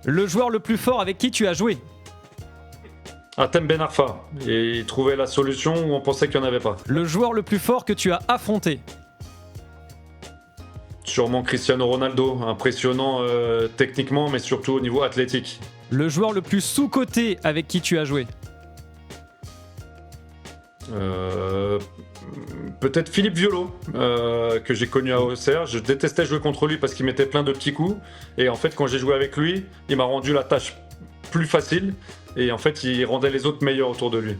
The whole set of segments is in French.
Le joueur le plus fort avec qui tu as joué. Atem Ben Arfa. Et il trouvait la solution où on pensait qu'il n'y en avait pas. Le joueur le plus fort que tu as affronté. Sûrement Cristiano Ronaldo. Impressionnant techniquement, mais surtout au niveau athlétique. Le joueur le plus sous-coté avec qui tu as joué. Peut-être Philippe Violo, que j'ai connu à Auxerre. Je détestais jouer contre lui parce qu'il mettait plein de petits coups. Et en fait, quand j'ai joué avec lui, il m'a rendu la tâche plus facile. Et en fait, il rendait les autres meilleurs autour de lui.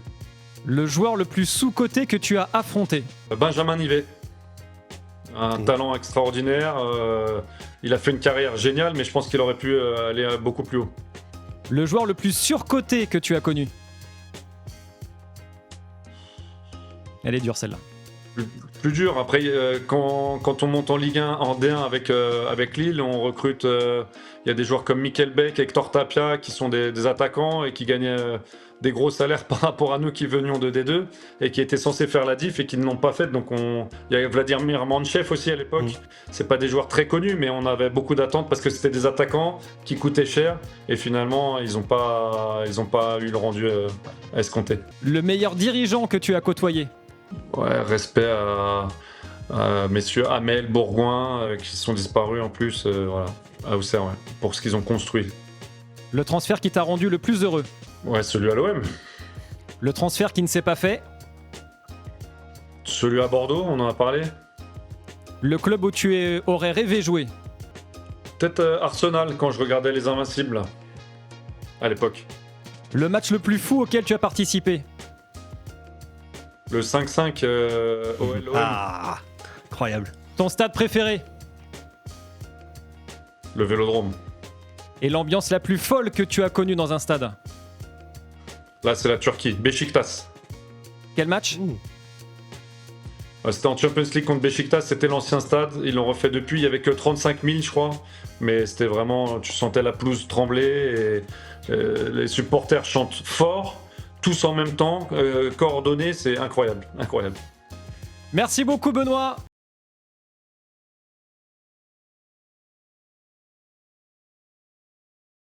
Le joueur le plus sous-coté que tu as affronté. Benjamin Nivet. Un talent extraordinaire. Il a fait une carrière géniale, mais je pense qu'il aurait pu aller beaucoup plus haut. Le joueur le plus surcoté que tu as connu. Elle est dure celle-là. Plus dur. Après, quand on monte en Ligue 1, en D1 avec Lille, on recrute. Il y a des joueurs comme Mikel Beck, Hector Tapia, qui sont des attaquants et qui gagnaient des gros salaires par rapport à nous qui venions de D2 et qui étaient censés faire la diff et qui ne l'ont pas fait. Donc il y a Vladimir Manchev aussi à l'époque. C'est pas des joueurs très connus, mais on avait beaucoup d'attentes parce que c'était des attaquants qui coûtaient cher et finalement ils ont pas eu le rendu escompté. Le meilleur dirigeant que tu as côtoyé. Ouais, respect à messieurs Hamel, Bourgoin, qui sont disparus en plus, voilà, à Auxerre, ouais, pour ce qu'ils ont construit. Le transfert qui t'a rendu le plus heureux. Ouais, celui à l'OM. Le transfert qui ne s'est pas fait. Celui à Bordeaux, on en a parlé. Le club où tu aurais rêvé jouer. Peut-être Arsenal, quand je regardais les Invincibles, là, à l'époque. Le match le plus fou auquel tu as participé. Le 5-5 OL. Ah, incroyable. Ton stade préféré. Le Vélodrome. Et l'ambiance la plus folle que tu as connue dans un stade. Là, c'est la Turquie. Beşiktaş. Quel match? C'était en Champions League contre Beşiktaş, c'était l'ancien stade. Ils l'ont refait depuis, il n'y avait que 35 000, je crois. Mais c'était vraiment, tu sentais la pelouse trembler et les supporters chantent fort, tous en même temps, coordonnés, c'est incroyable, incroyable. Merci beaucoup Benoît.